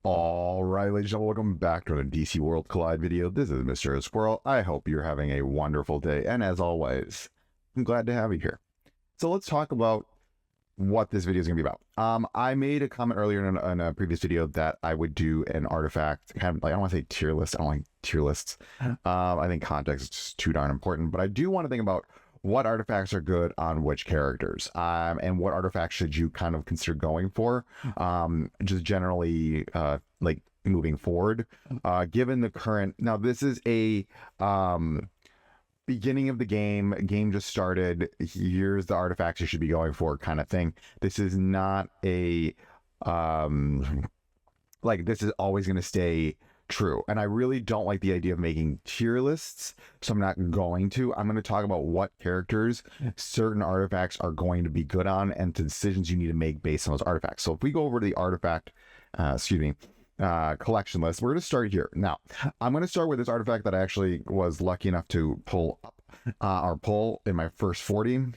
All right, ladies and gentlemen, welcome back to another DC World Collide video. This is Mr.Squarrel. I hope you're having a wonderful day, and as always, I'm glad to have you here. So let's talk about what this video is going to be about. I made a comment earlier in a previous video that I would do an artifact, kind of like, I don't want to say tier list, I don't like tier lists. I think context is just too darn important, but I do want to think about what artifacts are good on which characters, and what artifacts should you kind of consider going for, just generally, like moving forward, given the current. Now, this is a beginning of the game just started. Here's the artifacts you should be going for, kind of thing. This is not a like this is always going to stay true, and I really don't like the idea of making tier lists, so I'm not going to. I'm going to talk about what characters certain artifacts are going to be good on and the decisions you need to make based on those artifacts. So if we go over to the artifact collection list, we're going to start here. Now, I'm going to start with this artifact that I actually was lucky enough to pull up or pull in my first 40,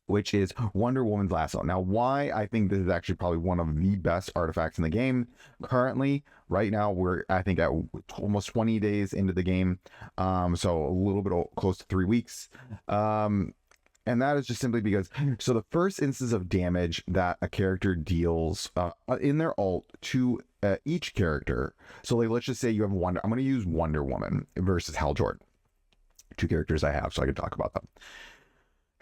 which is Wonder Woman's lasso. Now, why I think this is actually probably one of the best artifacts in the game currently. Right now, we're, I think, at almost 20 days into the game, so a little bit close to 3 weeks. And that is just simply because, so the first instance of damage that a character deals in their ult to each character, so like let's just say you have Wonder, I'm going to use Wonder Woman versus Hal Jordan. Two characters I have, so I can talk about them.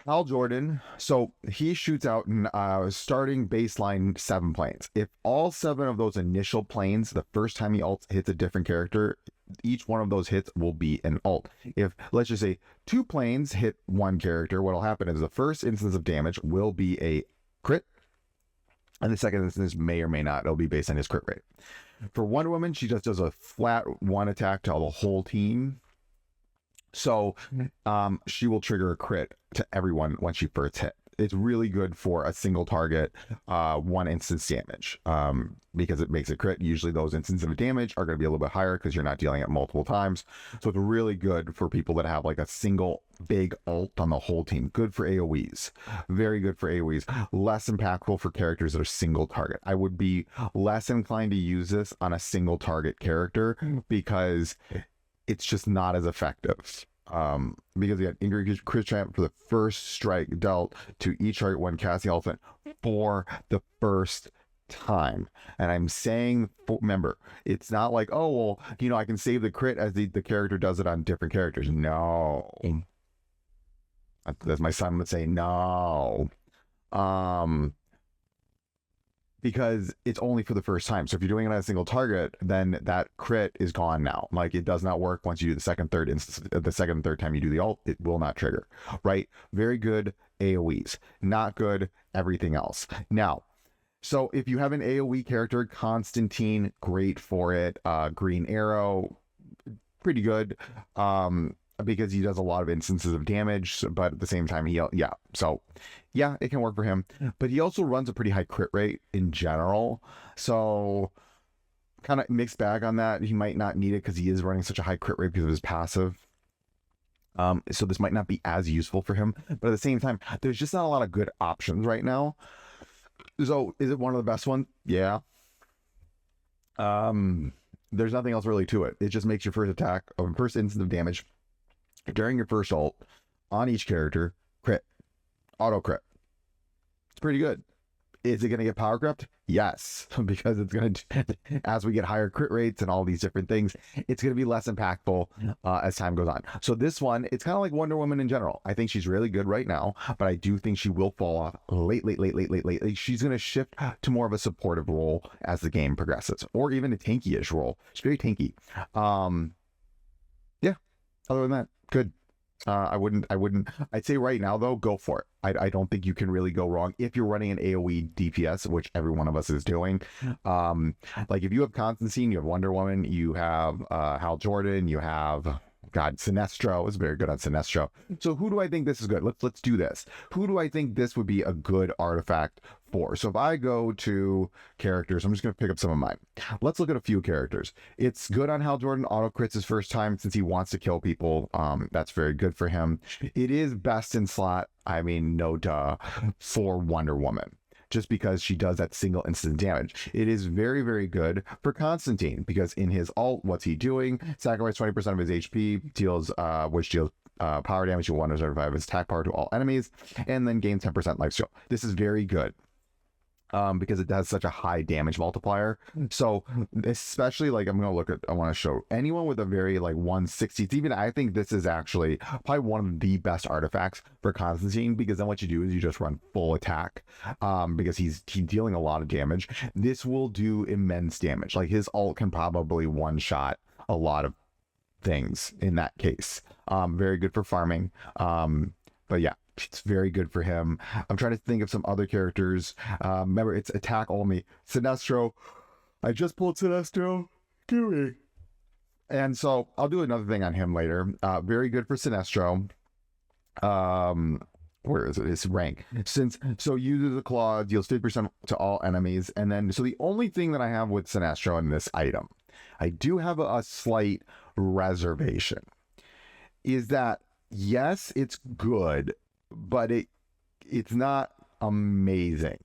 Hal Jordan, so he shoots out in starting baseline 7 planes. If all 7 of those initial planes, the first time he ults hits a different character, each one of those hits will be an ult. If, let's just say, 2 planes hit one character, what'll happen is the first instance of damage will be a crit, and the second instance may or may not. It'll be based on his crit rate. For Wonder Woman, she just does a flat 1 attack to the whole team. So she will trigger a crit to everyone when she first hit. It's really good for a single target, 1 instance damage, because it makes a crit. Usually those instances of damage are going to be a little bit higher because you're not dealing it multiple times. So it's really good for people that have like a single big ult on the whole team. Good for AoEs. Very good for AoEs. Less impactful for characters that are single target. I would be less inclined to use this on a single target character because it's just not as effective. Because you got increased crit chance for the first strike dealt to each target when casting elephant for the first time. And I'm saying, remember, it's not like, oh, well, you know, I can save the crit as the character does it on different characters. No. That's my son would say no. Because it's only for the first time. So if you're doing it on a single target, then that crit is gone now. Like, it does not work once you do the second, third instance. The second and third time you do the ult, it will not trigger, right? Very good AoEs, not good everything else. Now, so if you have an AoE character, Constantine, great for it. Green Arrow, pretty good. Because he does a lot of instances of damage, but at the same time, yeah, it can work for him. But he also runs a pretty high crit rate in general, so kind of mixed bag on that. He might not need it because he is running such a high crit rate because of his passive. So this might not be as useful for him, but at the same time, there's just not a lot of good options right now. So is it one of the best ones? Yeah. There's nothing else really to it. It just makes your first attack or first instance of damage during your first ult on each character crit, auto crit. It's pretty good. Is it going to get power crept? Yes, because it's going to, as we get higher crit rates and all these different things, it's going to be less impactful as time goes on. So this one, it's kind of like Wonder Woman in general. I think she's really good right now, but I do think she will fall off late. She's going to shift to more of a supportive role as the game progresses, or even a tanky-ish role. She's very tanky. Yeah, other than that, good. I'd say right now though, go for it. I don't think you can really go wrong if you're running an AoE DPS, which every one of us is doing. Like if you have Constantine, you have Wonder Woman, you have Hal Jordan, you have Sinestro is very good on Sinestro. So who do I think this is good? Let's do this. Who do I think this would be a good artifact for? So if I go to characters, I'm just going to pick up some of mine. Let's look at a few characters. It's good on Hal Jordan. Auto crits his first time since he wants to kill people. That's very good for him. It is best in slot. I mean, no duh, for Wonder Woman. just because she does that single instant damage. It is very, very good for Constantine because in his ult, what's he doing? Sacrifice 20% of his HP, deals which deals power damage to 1/5 of his attack power to all enemies, and then gains 10% life steal. This is very good. Because it has such a high damage multiplier. So especially like I want to show anyone with a very like 160. Even I think this is actually probably one of the best artifacts for Constantine, because then what you do is you just run full attack, because he's dealing a lot of damage. This will do immense damage. Like his ult can probably one shot a lot of things in that case. Very good for farming. But yeah, it's very good for him. I'm trying to think of some other characters. Remember, it's attack only. Sinestro. I just pulled Sinestro. And so I'll do another thing on him later. Very good for Sinestro. Where is it? It's rank. So uses the claw, deals 50% to all enemies. And then, so the only thing that I have with Sinestro in this item, I do have a slight reservation, is that yes, it's good, but it's not amazing,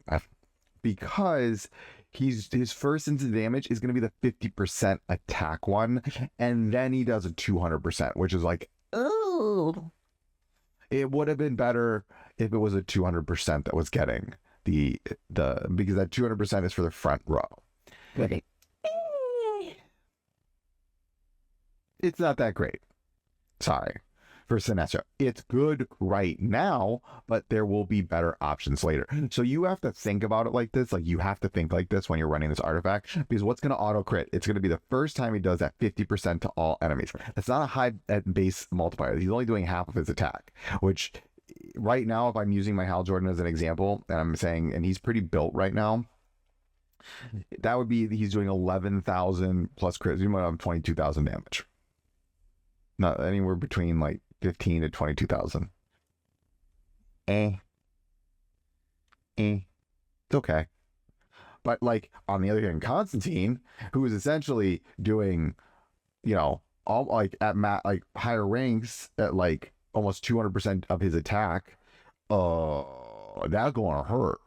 because his first instant damage is going to be the 50% attack one, and then he does a 200%, which is like, oh, it would have been better if it was a 200% that was getting the because that 200% is for the front row. But it's not that great. Sorry. For Sinestro, it's good right now, but there will be better options later. So you have to think about it like this. Like you have to think like this when you're running this artifact, because what's going to auto crit? It's going to be the first time he does that 50% to all enemies. That's not a high base multiplier. He's only doing half of his attack, which right now, if I'm using my Hal Jordan as an example, and I'm saying, and he's pretty built right now, that would be, he's doing 11,000 plus crits. You might have 22,000 damage. Not anywhere between like 15 to 22,000. It's okay. But like on the other hand, Constantine, who is essentially doing, all like at like higher ranks at like almost 200% of his attack, that's gonna hurt.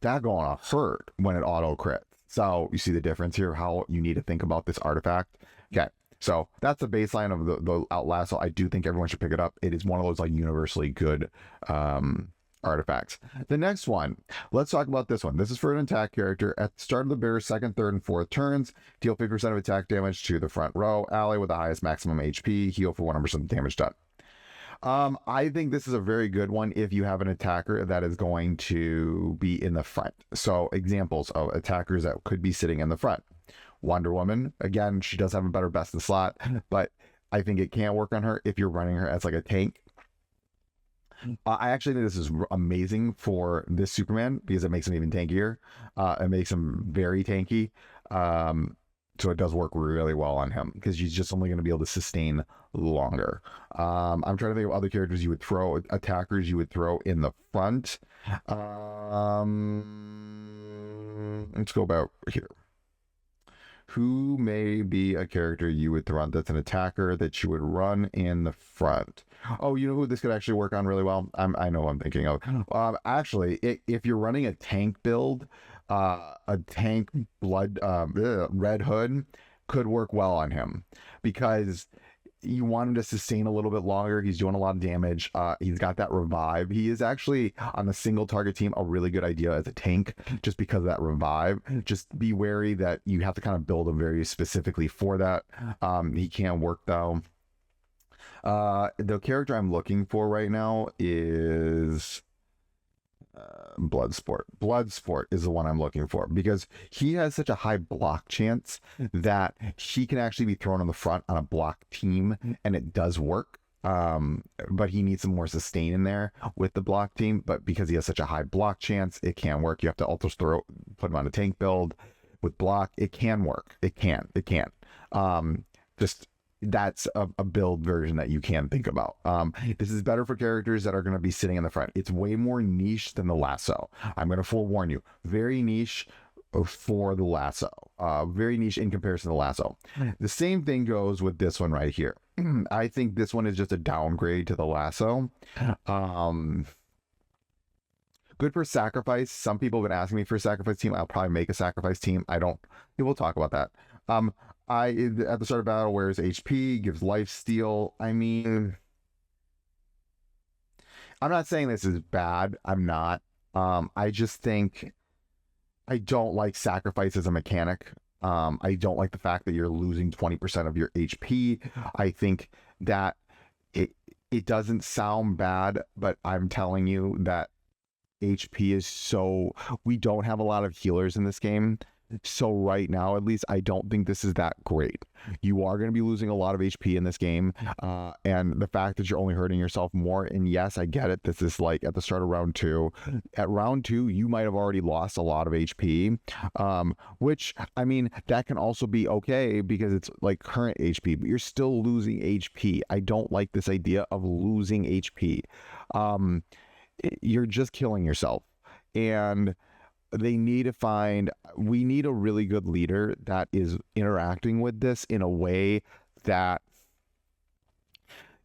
That's gonna hurt when it auto crits. So you see the difference here, how you need to think about this artifact. Okay. So that's the baseline of the Lasso. I do think everyone should pick it up. It is one of those like universally good artifacts. The next one, let's talk about this one. This is for an attack character. At the start of the bear's second, third, and fourth turns, deal 50% of attack damage to the front row ally with the highest maximum HP. Heal for 100% of damage done. I think this is a very good one if you have an attacker that is going to be in the front. So examples of attackers that could be sitting in the front. Wonder Woman, again, she does have a better best in slot, but I think it can work on her if you're running her as like a tank. I actually think this is amazing for this Superman because it makes him even tankier. It makes him very tanky. So it does work really well on him because he's just only going to be able to sustain longer. I'm trying to think of other characters you would throw, attackers you would throw in the front. Let's go about here. Who may be a character you would throw on that's an attacker that you would run in the front? Oh, you know who this could actually work on really well? I know who I'm thinking of. Actually, if you're running a tank build, a tank Red Hood could work well on him because you want him to sustain a little bit longer. He's doing a lot of damage. He's got that revive. He is actually on a single target team a really good idea as a tank just because of that revive. Just be wary that you have to kind of build him very specifically for that. He can work though. The character I'm looking for right now is Bloodsport. Bloodsport is the one I'm looking for because he has such a high block chance that he can actually be thrown on the front on a block team and it does work. But he needs some more sustain in there with the block team. But because he has such a high block chance, it can work. You have to also put him on a tank build with block. It can work. It can. Just that's a build version that you can think about. This is better for characters that are going to be sitting in the front. It's way more niche than the Lasso. I'm going to forewarn you. Very niche for the Lasso. Very niche in comparison to the Lasso. The same thing goes with this one right here. I think this one is just a downgrade to the Lasso. Good for sacrifice. Some people have been asking me for a sacrifice team. I'll probably make a sacrifice team. I don't. We'll talk about that. I at the start of battle wears HP, gives life steal. I mean, I'm not saying this is bad. I'm not. I just think I don't like sacrifice as a mechanic. I don't like the fact that you're losing 20% of your HP. I think that it doesn't sound bad, but I'm telling you that HP is so, we don't have a lot of healers in this game. So right now, at least, I don't think this is that great. You are going to be losing a lot of HP in this game. And the fact that you're only hurting yourself more, and yes, I get it. This is like at the start of round 2. At round 2, you might have already lost a lot of HP, which, I mean, that can also be okay because it's like current HP, but you're still losing HP. I don't like this idea of losing HP. You're just killing yourself. And we need a really good leader that is interacting with this in a way that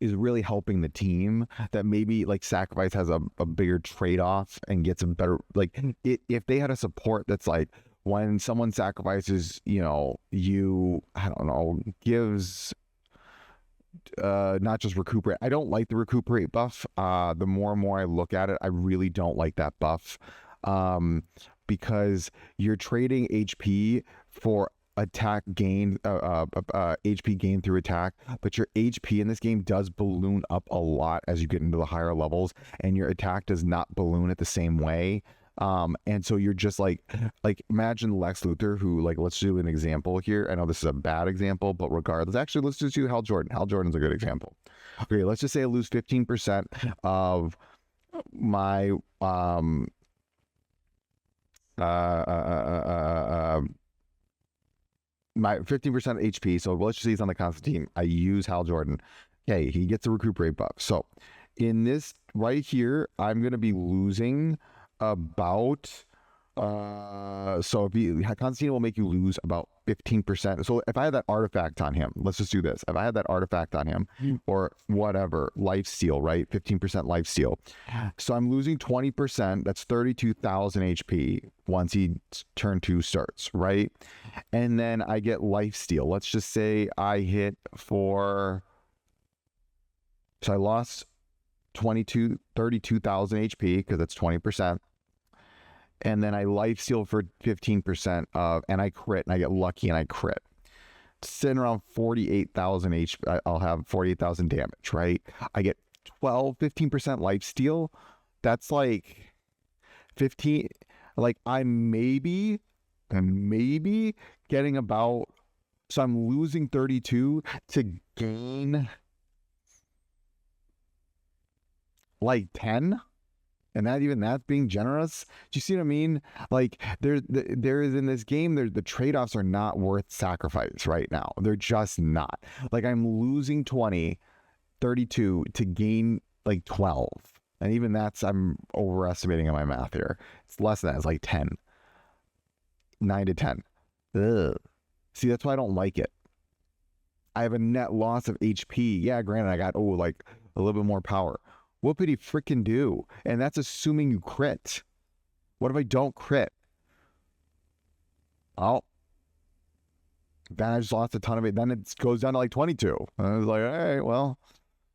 is really helping the team, that maybe like sacrifice has a bigger trade-off and gets a better, like if they had a support that's like, when someone sacrifices, I don't know, gives not just recuperate. I don't like the recuperate buff. The more and more I look at it, I really don't like that buff. Because you're trading HP for attack gain, HP gain through attack, but your HP in this game does balloon up a lot as you get into the higher levels, and your attack does not balloon it the same way. And so you're just like imagine Lex Luthor, who, like, let's do an example here. I know this is a bad example, but regardless, actually, let's just do Hal Jordan. Hal Jordan's a good example. Okay, let's just say I lose 15% of my my 15% HP. So let's just say he's on the constant team. I use Hal Jordan. Okay, he gets a recuperate buff. So in this right here, I'm going to be losing about so if Constantine will make you lose about 15%. So if I had that artifact on him, let's just do this. If I had that artifact on him or whatever, life steal, right? 15% life steal. So I'm losing 20%. That's 32,000 HP once he turn 2 starts, right? And then I get life steal. Let's just say I hit for, so I lost 32,000 HP because that's 20%. And then I life steal for 15% of, and I crit, and I get lucky and I crit. Sitting around 48,000 HP, I'll have 48,000 damage, right? I get 15% life steal. That's like 15, like I'm maybe getting about, so I'm losing 32 to gain like 10. And that's being generous. Do you see what I mean? Like there is in this game, the trade-offs are not worth sacrifice right now. They're just not. Like I'm losing 32 to gain like 12. And even I'm overestimating in my math here. It's less than that. It's like 10. 9 to 10. Ugh. See, that's why I don't like it. I have a net loss of HP. Yeah, granted, I got, like a little bit more power. What could he freaking do? And that's assuming you crit. What if I don't crit? Oh. Then I just lost a ton of it. Then it goes down to like 22. And I was like, all right, well.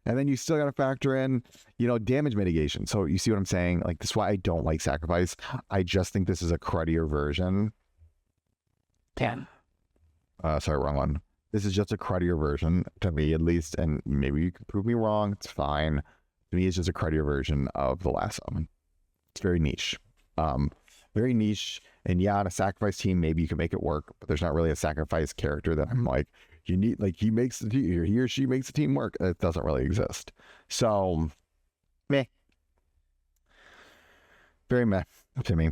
And then you still got to factor in, damage mitigation. So you see what I'm saying? Like, this is why I don't like sacrifice. I just think this is a cruddier version. 10. Sorry, wrong one. This is just a cruddier version, to me at least. And maybe you can prove me wrong. It's fine. To me, it's just a cruddier version of the lasso. It's very niche. Very niche. And yeah, on a sacrifice team, maybe you can make it work, but there's not really a sacrifice character that I'm like, you need, like he or she makes the team work. It doesn't really exist. So, meh. Very meh to me.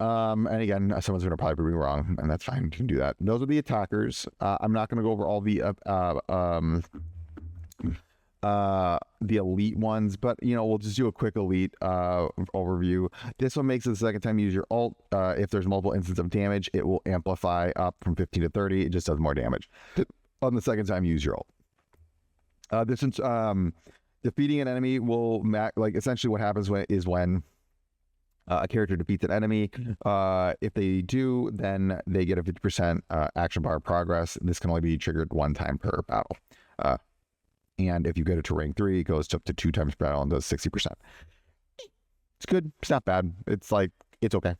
And again, someone's going to probably prove me wrong, and that's fine. You can do that. Those are the attackers. I'm not going to go over all the elite ones, but we'll just do a quick elite overview. This one makes it the second time you use your ult. If there's multiple instances of damage, it will amplify up from 15 to 30. It just does more damage on the second time you use your ult. This is defeating an enemy will essentially what happens when a character defeats an enemy. If they do, then they get a 50% action bar progress. This can only be triggered one time per battle. And if you get it to rank 3, it goes up to 2 times per battle and does 60%. It's good. It's not bad. It's like, it's okay.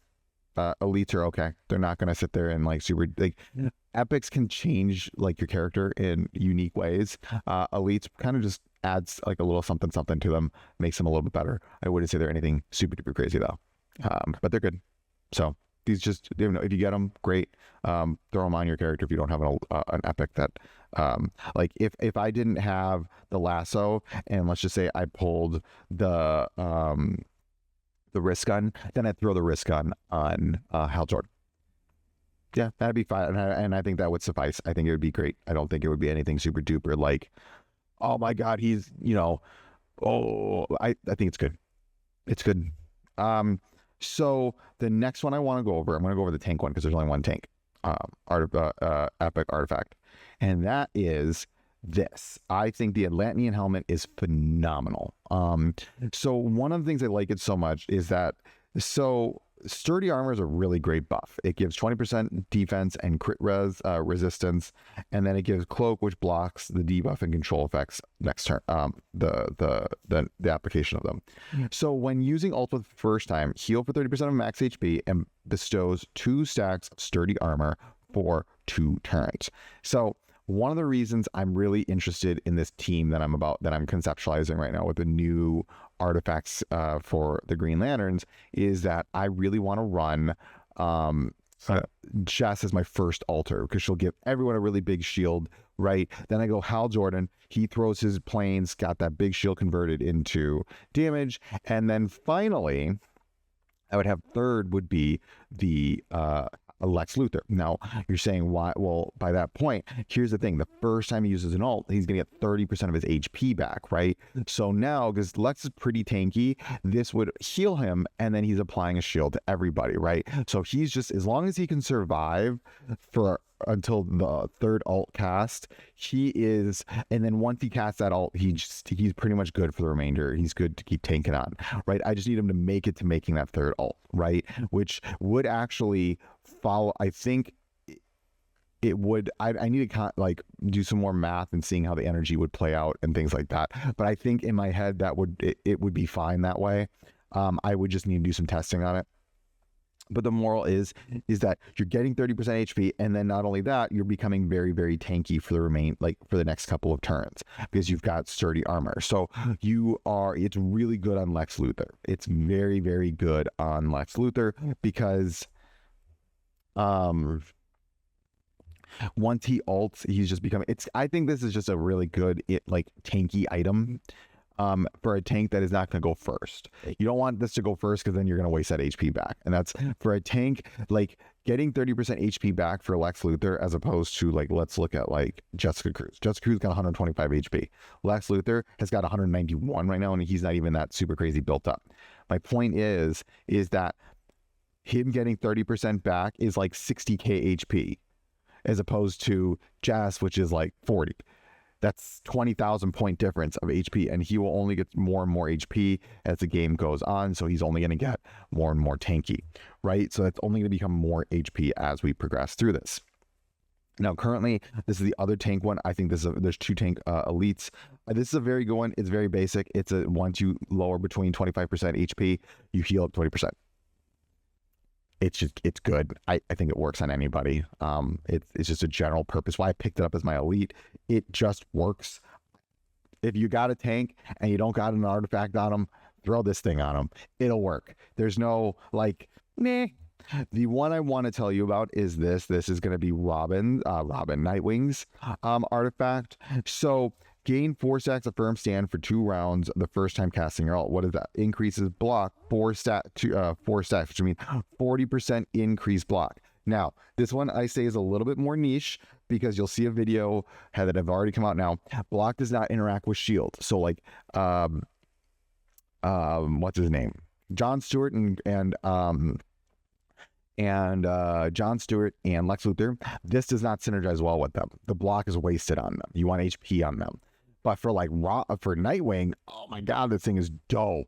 Elites are okay. They're not going to sit there and like super, like, epics can change like your character in unique ways. Elites kind of just adds like a little something to them, makes them a little bit better. I wouldn't say they're anything super duper crazy though, but they're good. So these just, you know, if you get them, great. Throw them on your character if you don't have an epic that, like if I didn't have the lasso and let's just say I pulled the wrist gun, then I'd throw the wrist gun on Hal Jordan. Yeah, that'd be fine, and I think that would suffice. I think it would be great. I don't think it would be anything super duper like, oh my god, he's, you know, oh, I think it's good. It's good. So the next one I want to go over, I'm going to go over the tank one because there's only one tank, epic artifact, and that is this. I think the Atlantean helmet is phenomenal. So one of the things I like it so much is that, so sturdy armor is a really great buff. It gives 20% defense and crit resistance, and then it gives cloak, which blocks the debuff and control effects next turn. The application of them. So when using ult for the first time, heal for 30% of max HP and bestows 2 stacks of sturdy armor for 2 turns. So one of the reasons I'm really interested in this team that I'm conceptualizing right now with the new artifacts for the Green Lanterns is that I really want to run Jess as my first altar because she'll give everyone a really big shield, right? Then I go Hal Jordan. He throws his planes, got that big shield converted into damage. And then finally, I would have third would be the Lex Luthor. Now, you're saying why? Well, by that point, here's the thing. The first time he uses an ult, he's going to get 30% of his HP back, right? So now, because Lex is pretty tanky, this would heal him, and then he's applying a shield to everybody, right? So he's just, as long as he can survive for until the third ult cast, he is, and then once he casts that ult, he's pretty much good for the remainder. He's good to keep tanking on, right? I just need him to make it to making that third ult, right? Which would actually follow, I think it would, I need to like do some more math and seeing how the energy would play out and things like that. But I think in my head that it would be fine that way. I would just need to do some testing on it. But the moral is that you're getting 30% HP, and then not only that, you're becoming very, very tanky for the next couple of turns because you've got sturdy armor. So it's really good on Lex Luthor. It's very, very good on Lex Luthor because once he ults, he's just becoming, I think this is just a really good tanky item. For a tank that is not going to go first. You don't want this to go first because then you're going to waste that HP back. And that's for a tank, like getting 30% HP back for Lex Luthor as opposed to let's look at Jessica Cruz. Jessica Cruz got 125 HP. Lex Luthor has got 191 right now, and he's not even that super crazy built up. My point is that him getting 30% back is like 60k HP as opposed to Jess, which is like 40. That's 20,000 point difference of HP, and he will only get more and more HP as the game goes on, so he's only going to get more and more tanky, right? So that's only going to become more HP as we progress through this. Now, currently, this is the other tank one. I think there's 2 tank elites. This is a very good one. It's very basic. It's once you lower between 25% HP, you heal up 20%. It's good. I think it works on anybody. It's just a general purpose. Why I picked it up as my elite. It just works. If you got a tank and you don't got an artifact on them, throw this thing on them. It'll work. There's no meh. The one I want to tell you about is this. This is going to be Robin Nightwing's artifact. So gain 4 stacks of firm stand for 2 rounds the first time casting your ult. What is that? Increases block 4 stacks, which means 40% increase block. Now, this one I say is a little bit more niche because you'll see a video that have already come out now. Block does not interact with shield. So what's his name? John Stewart and John Stewart and Lex Luthor, this does not synergize well with them. The block is wasted on them. You want HP on them. But for for Nightwing, oh my god, this thing is dope.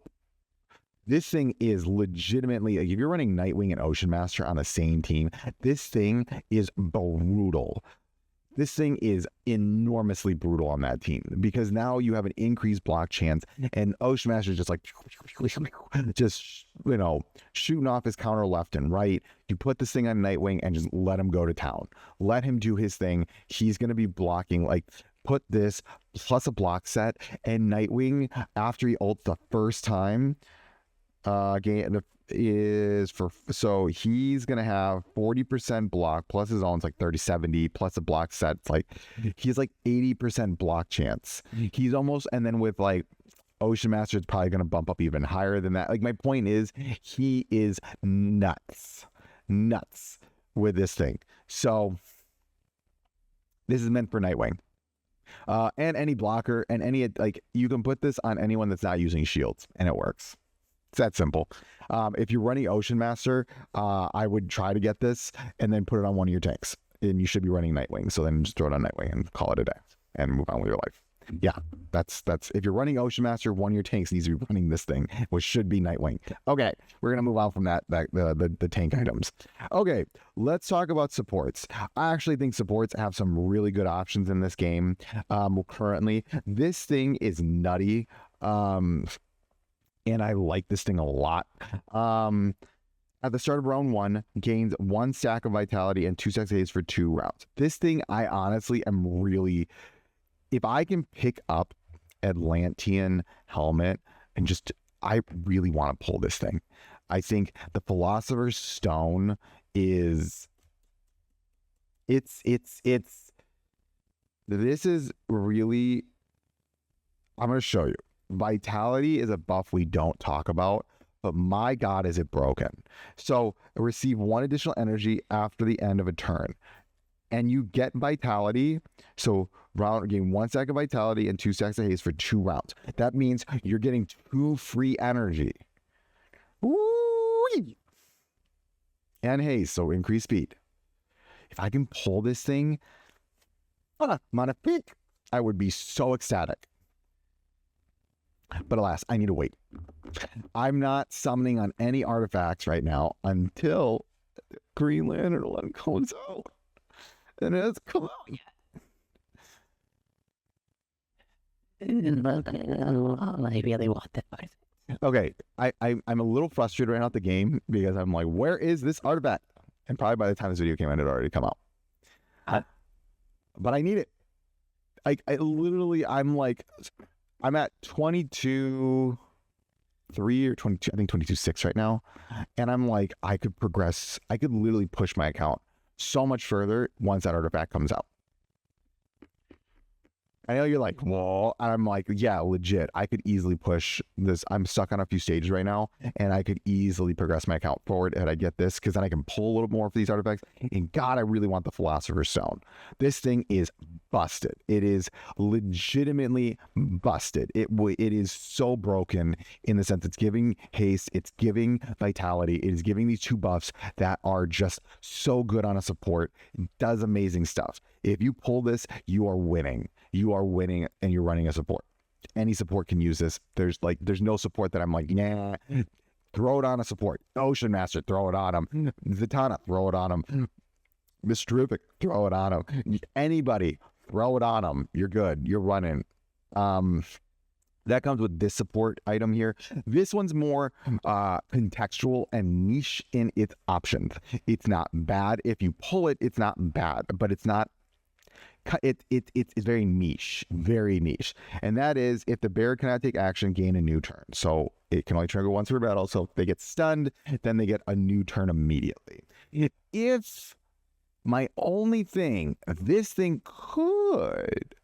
This thing is legitimately, like, if you're running Nightwing and Ocean Master on the same team, this thing is brutal. This thing is enormously brutal on that team because now you have an increased block chance, and Ocean Master is just like, just, shooting off his counter left and right. You put this thing on Nightwing and just let him go to town. Let him do his thing. He's going to be blocking, like, put this plus a block set, and Nightwing, after he ults the first time, so he's gonna have 40% block plus his own's like 30-70 plus a block set. It's like he's like 80% block chance. He's almost, and then with like Ocean Master, it's probably gonna bump up even higher than that. Like, my point is, he is nuts with this thing. So this is meant for Nightwing. And any blocker, and any, like, you can put this on anyone that's not using shields and it works. It's that simple. If you're running Ocean Master, I would try to get this and then put it on one of your tanks. And you should be running Nightwing. So then just throw it on Nightwing and call it a day and move on with your life. Yeah, that's if you're running Ocean Master, one of your tanks needs to be running this thing, which should be Nightwing. Okay, we're gonna move on from the tank items. Okay, let's talk about supports. I actually think supports have some really good options in this game. Currently, this thing is nutty. And I like this thing a lot. At the start of round 1, gains 1 stack of vitality and 2 stacks of haste for 2 rounds. This thing, I honestly am really, if I can pick up Atlantean helmet and just, I really want to pull this thing. I think the Philosopher's Stone is, this is really, I'm going to show you. Vitality is a buff we don't talk about, but my God, is it broken. So receive 1 additional energy after the end of a turn. And you get Vitality. So gain 1 stack of Vitality and 2 stacks of haste for 2 rounds. That means you're getting 2 free energy. Woo-wee! And haste, so increase speed. If I can pull this thing, magnifique, I would be so ecstatic. But alas, I need to wait. I'm not summoning on any artifacts right now until Green Lantern one comes out. And it's come out yet. I really want that. Okay, I'm a little frustrated right now at the game because I'm like, where is this artifact? And probably by the time this video came out, it had already come out. But I need it. I literally, I'm at 22.3 or 22, I think 22.6 right now. And I'm like, I could progress. I could literally push my account so much further once that artifact comes out. I know you're like, whoa. And I'm like, yeah, legit. I could easily push this. I'm stuck on a few stages right now, and I could easily progress my account forward and I get this because then I can pull a little more for these artifacts. And God, I really want the Philosopher's Stone. This thing is busted. It is legitimately busted. It is so broken in the sense it's giving haste, it's giving vitality, it is giving these 2 buffs that are just so good on a support. It does amazing stuff. If you pull this, you are winning. You are winning, and you're running a support. Any support can use this. There's no support that I'm like, nah, throw it on a support. Ocean Master, throw it on him. Zatanna, throw it on him. Mr. Terrific, throw it on him. Anybody, throw it on him. You're good. You're running. That comes with this support item here. This one's more contextual and niche in its options. It's not bad. If you pull it, it's not bad, but it's not. It's very niche, and that is if the bear cannot take action, gain a new turn. So it can only trigger once per battle. So if they get stunned, then they get a new turn immediately. If my only thing, this thing could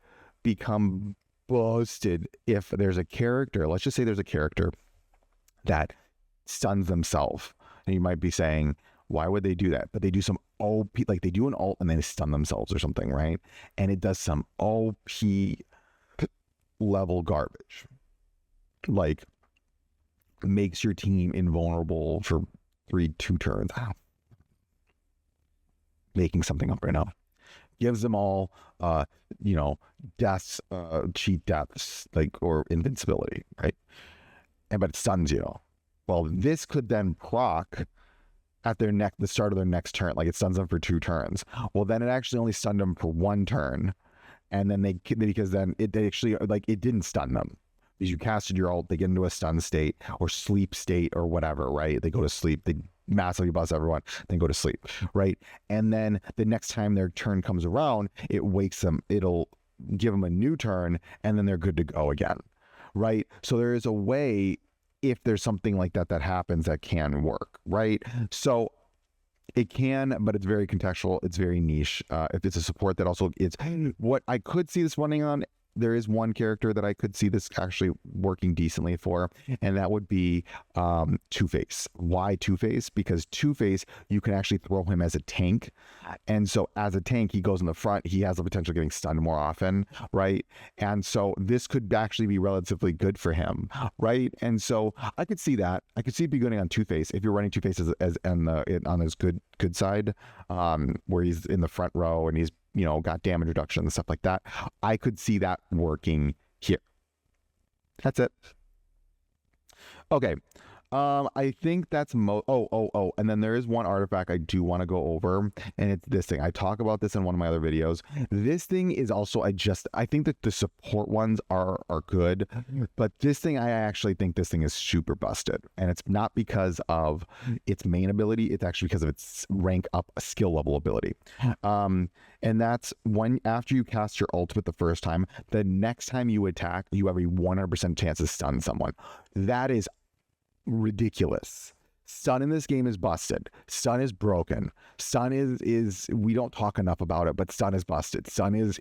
become busted if there's a character. Let's just say there's a character that stuns themselves, and you might be saying, why would they do that? But they do some OP, like they do an ult and then they stun themselves or something, right? And it does some OP level garbage. Like makes your team invulnerable for 2 turns. Making something up right now. Gives them all, deaths, cheat deaths, or invincibility, right? But it stuns you. Well, this could then proc at the start of their next turn. Like it stuns them for 2 turns. Well, then it actually only stunned them for 1 turn. And then because then they actually, like, it didn't stun them. Because you casted your ult, they get into a stun state or sleep state or whatever, right? They go to sleep, they massively bust everyone, then go to sleep, right? And then the next time their turn comes around, it wakes them, it'll give them a new turn, and then they're good to go again, right? So there is a way, if there's something like that that happens, that can work, right? So it can, but it's very contextual. It's very niche. If it's a support that also, it's what I could see this running on. There is one character that I could see this actually working decently for, and that would be Two-Face. Why Two-Face? Because Two-Face, you can actually throw him as a tank. And so as a tank, he goes in the front. He has the potential of getting stunned more often, right? And so this could actually be relatively good for him, right? And so I could see that. I could see it be good on Two-Face if you're running Two-Face as on his good side, where he's in the front row and he's, you know, got damage reduction and stuff like that. I could see that working here. That's it. Okay. I think that's and then there is one artifact I do want to go over, and it's this thing. I talk about this in one of my other videos. This thing is also, I think that the support ones are good, but this thing, I actually think this thing is super busted, and it's not because of its main ability, it's actually because of its rank up skill level ability. And that's when, after you cast your ultimate the first time, the next time you attack, you have a 100% chance to stun someone. That is ridiculous. Stun in this game is busted. Stun is broken. Stun is we don't talk enough about it, but stun is busted. Stun is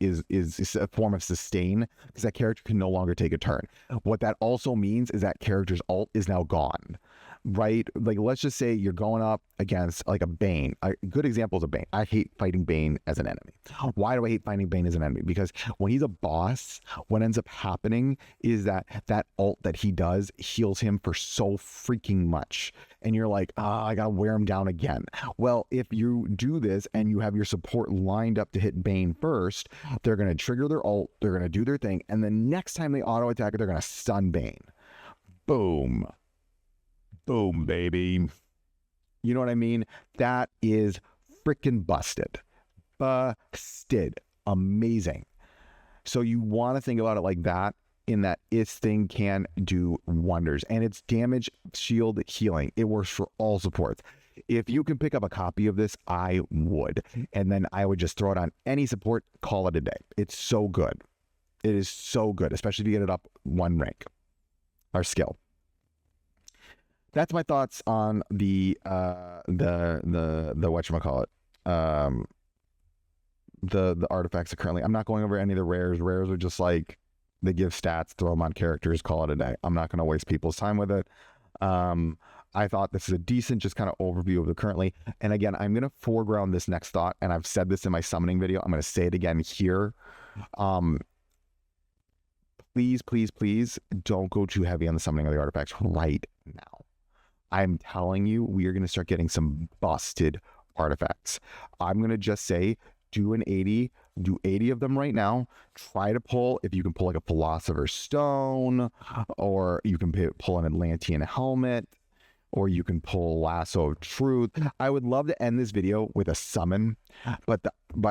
a form of sustain, because that character can no longer take a turn. What that also means is that character's ult is now gone, right? Like, let's just say you're going up against like a Bane. A good example is a Bane. I hate fighting Bane as an enemy. Why do I hate fighting Bane as an enemy? Because when he's a boss, what ends up happening is that ult that he does heals him for so freaking much. And you're like, I gotta wear him down again. Well, if you do this and you have your support lined up to hit Bane first, they're gonna trigger their ult, they're gonna do their thing, and the next time they auto attack it, they're gonna stun Bane. Boom. Boom, baby. You know what I mean? That is freaking busted. Busted. Amazing. So you want to think about it like that, in that its thing can do wonders. And it's damage, shield, healing. It works for all supports. If you can pick up a copy of this, I would. And then I would just throw it on any support, call it a day. It's so good. It is so good, especially if you get it up 1 rank or skill. That's my thoughts on the whatchamacallit, the artifacts are currently. I'm not going over any of the rares. Rares are just like, they give stats, throw them on characters, call it a day. I'm not going to waste people's time with it. I thought this is a decent just kind of overview of the currently. And again, I'm going to foreground this next thought, and I've said this in my summoning video. I'm going to say it again here. Please, please, please don't go too heavy on the summoning of the artifacts right now. I'm telling you, we are going to start getting some busted artifacts. I'm going to just say, do 80 of them right now. Try to pull, if you can pull like a Philosopher's Stone, or you can pull an Atlantean helmet, or you can pull Lasso of Truth. I would love to end this video with a summon, but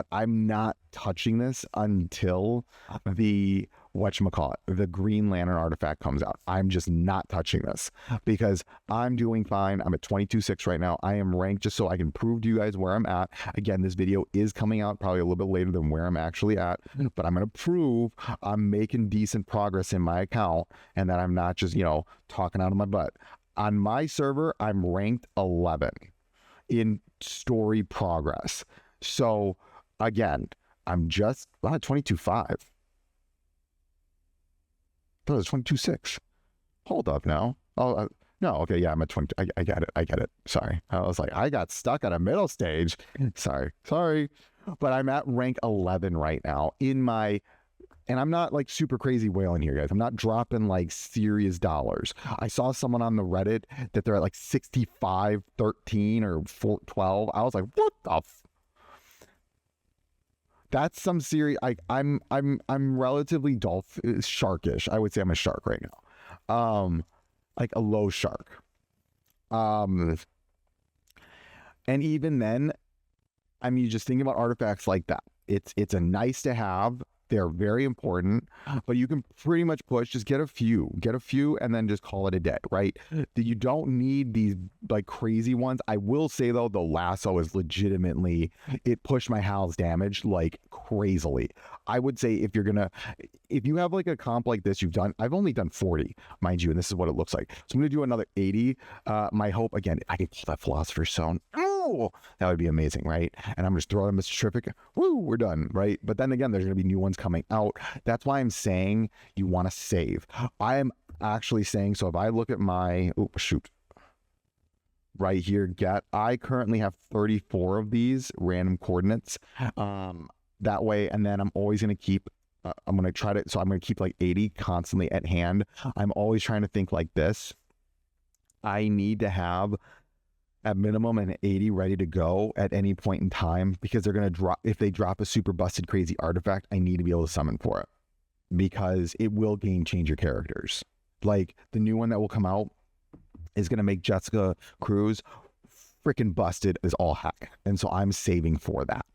I'm not touching this until the the Green Lantern artifact comes out. I'm just not touching this, because I'm doing fine. I'm at 22.6 right now. I am ranked just so I can prove to you guys where I'm at. Again, this video is coming out probably a little bit later than where I'm actually at, but I'm going to prove I'm making decent progress in my account, and that I'm not just, talking out of my butt. On my server, I'm ranked 11 in story progress. So again, I'm just 22.5. That was 22.6. Hold up now. Oh, no. Okay. Yeah, I'm at 20. I get it. Sorry. I was like, I got stuck at a middle stage. Sorry. But I'm at rank 11 right now and I'm not like super crazy whaling here, guys. I'm not dropping like serious dollars. I saw someone on the Reddit that they're at like 65.13 or 4.12. I was like, what the That's some serious. I'm relatively sharkish. I would say I'm a shark right now. Like a low shark. And even then, I mean, just think about artifacts like that. It's a nice to have. They're very important, but you can pretty much push, just get a few, and then just call it a day, right? You don't need these like crazy ones. I will say though, the lasso is legitimately, it pushed my Hal's damage like crazily. I would say if you have like a comp like this, I've only done 40, mind you, and this is what it looks like. So I'm going to do another 80. My hope, again, I can pull that Philosopher's Stone. Oh, that would be amazing, right? And I'm just throwing Mr. Terrific. Woo, we're done, right? But then again, there's going to be new ones coming out. That's why I'm saying you want to save. I am actually saying, so if I look at my, right here, I currently have 34 of these random coordinates. That way, and then I'm always going to keep, I'm going to keep like 80 constantly at hand. I'm always trying to think like this. I need to have at minimum an 80 ready to go at any point in time, because they're going to drop, if they drop a super busted crazy artifact, I need to be able to summon for it, because it will game change your characters. Like the new one that will come out is going to make Jessica Cruz freaking busted as all heck. And so I'm saving for that.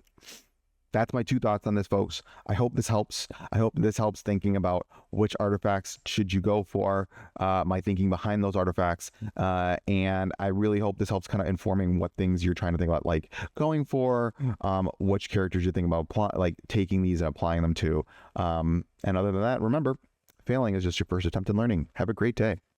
That's my 2 thoughts on this, folks. I hope this helps. I hope this helps thinking about which artifacts should you go for, my thinking behind those artifacts. And I really hope this helps kind of informing what things you're trying to think about, like going for, which characters you're thinking about, like taking these and applying them to. And other than that, remember, failing is just your first attempt in learning. Have a great day.